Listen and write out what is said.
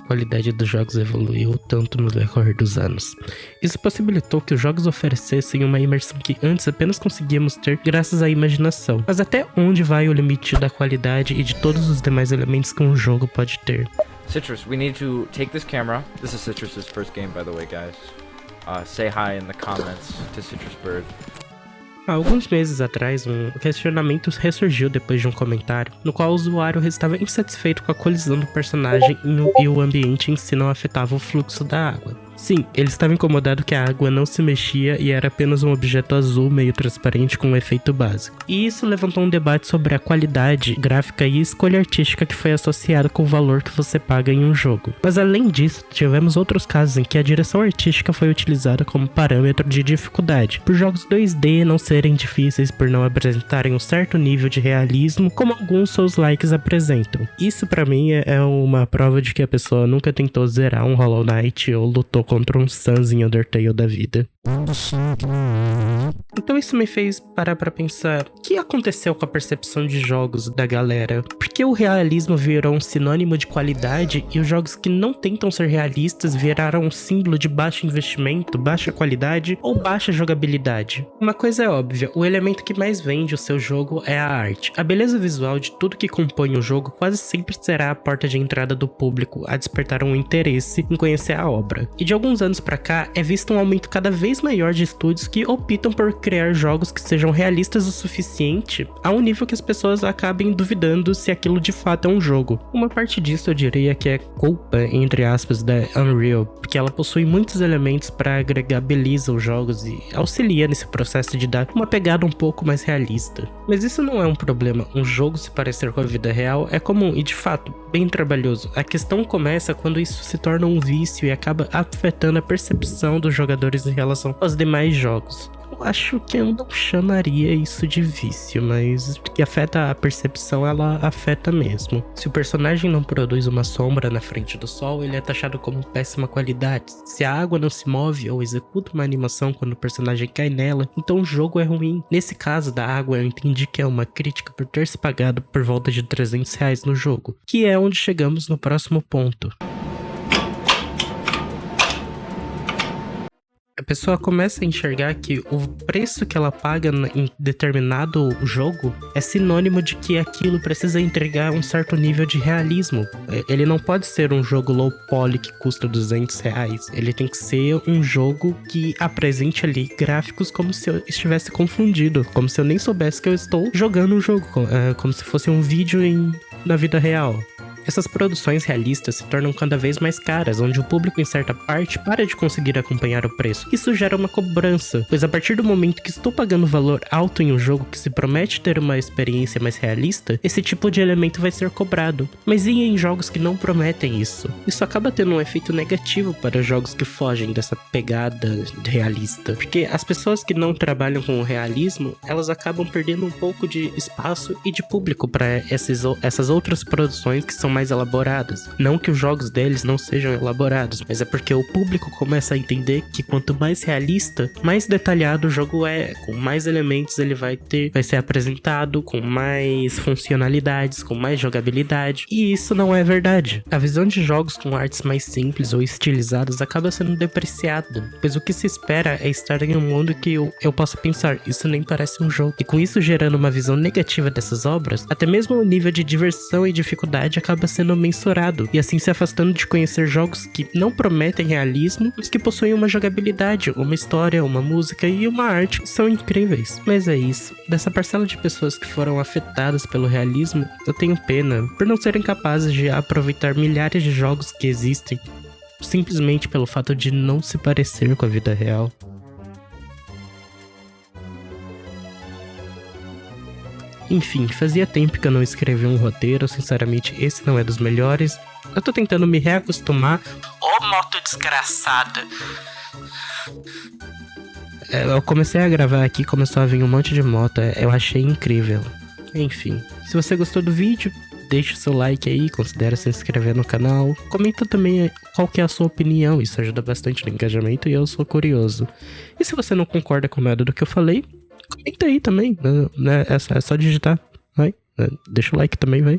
qualidade dos jogos evoluiu tanto no decorrer dos anos. Isso possibilitou que os jogos oferecessem uma imersão que antes apenas conseguíamos ter graças à imaginação. Mas até onde vai o limite da qualidade e de todos os demais elementos que um jogo pode ter? Citrus, we need to take this camera. This is Citrus's first game, by the way, guys. Say hi in the comments to Citrus Bird. Há alguns meses atrás, um questionamento ressurgiu depois de um comentário, no qual o usuário estava insatisfeito com a colisão do personagem e o ambiente em si não afetava o fluxo da água. Sim, ele estava incomodado que a água não se mexia e era apenas um objeto azul meio transparente com um efeito básico. E isso levantou um debate sobre a qualidade gráfica e escolha artística que foi associada com o valor que você paga em um jogo. Mas além disso, tivemos outros casos em que a direção artística foi utilizada como parâmetro de dificuldade, por jogos 2D não serem difíceis por não apresentarem um certo nível de realismo, como alguns Souls-likes apresentam. Isso pra mim é uma prova de que a pessoa nunca tentou zerar um Hollow Knight ou lutou contra um Sans em Undertale da vida. Então isso me fez parar pra pensar, o que aconteceu com a percepção de jogos da galera? Por que o realismo virou um sinônimo de qualidade e os jogos que não tentam ser realistas viraram um símbolo de baixo investimento, baixa qualidade ou baixa jogabilidade? Uma coisa é óbvia, o elemento que mais vende o seu jogo é a arte. A beleza visual de tudo que compõe o jogo quase sempre será a porta de entrada do público a despertar um interesse em conhecer a obra. E de alguns anos pra cá, é visto um aumento cada vez maior de estúdios que optam por criar jogos que sejam realistas o suficiente a um nível que as pessoas acabem duvidando se aquilo de fato é um jogo. Uma parte disso eu diria que é culpa, entre aspas, da Unreal, porque ela possui muitos elementos para agregar beleza aos jogos e auxilia nesse processo de dar uma pegada um pouco mais realista. Mas isso não é um problema, um jogo se parecer com a vida real é comum e de fato bem trabalhoso. A questão começa quando isso se torna um vício e acaba afetando a percepção dos jogadores em relação aos demais jogos. Eu acho que eu não chamaria isso de vício, mas que afeta a percepção, ela afeta mesmo. Se o personagem não produz uma sombra na frente do sol, ele é taxado como péssima qualidade. Se a água não se move ou executa uma animação quando o personagem cai nela, então o jogo é ruim. Nesse caso da água, eu entendi que é uma crítica por ter se pagado por volta de R$300 no jogo, que é onde chegamos no próximo ponto. A pessoa começa a enxergar que o preço que ela paga em determinado jogo é sinônimo de que aquilo precisa entregar um certo nível de realismo. Ele não pode ser um jogo low poly que custa R$200. Ele tem que ser um jogo que apresente ali gráficos como se eu estivesse confundido, como se eu nem soubesse que eu estou jogando um jogo, como se fosse um vídeo na vida real. Essas produções realistas se tornam cada vez mais caras, onde o público em certa parte para de conseguir acompanhar o preço. Isso gera uma cobrança, pois a partir do momento que estou pagando valor alto em um jogo que se promete ter uma experiência mais realista, esse tipo de elemento vai ser cobrado. Mas e em jogos que não prometem isso? Isso acaba tendo um efeito negativo para jogos que fogem dessa pegada realista, porque as pessoas que não trabalham com o realismo, elas acabam perdendo um pouco de espaço e de público para essas outras produções que são mais elaboradas. Não que os jogos deles não sejam elaborados, mas é porque o público começa a entender que quanto mais realista, mais detalhado o jogo é, com mais elementos ele vai ser apresentado, com mais funcionalidades, com mais jogabilidade, e isso não é verdade. A visão de jogos com artes mais simples ou estilizadas acaba sendo depreciada, pois o que se espera é estar em um mundo que eu possa pensar, isso nem parece um jogo, e com isso gerando uma visão negativa dessas obras, até mesmo o nível de diversão e dificuldade acaba sendo mensurado, e assim se afastando de conhecer jogos que não prometem realismo, mas que possuem uma jogabilidade, uma história, uma música e uma arte que são incríveis. Mas é isso. Dessa parcela de pessoas que foram afetadas pelo realismo, eu tenho pena por não serem capazes de aproveitar milhares de jogos que existem, simplesmente pelo fato de não se parecer com a vida real. Enfim, fazia tempo que eu não escrevi um roteiro, sinceramente esse não é dos melhores. Eu tô tentando me reacostumar. Ô moto desgraçada! Eu comecei a gravar aqui, começou a vir um monte de moto, eu achei incrível. Enfim, se você gostou do vídeo, deixa o seu like aí, considere se inscrever no canal. Comenta também qual que é a sua opinião, isso ajuda bastante no engajamento e eu sou curioso. E se você não concorda com nada do que eu falei, comenta aí também, né? É só digitar, vai. Deixa o like também, vai.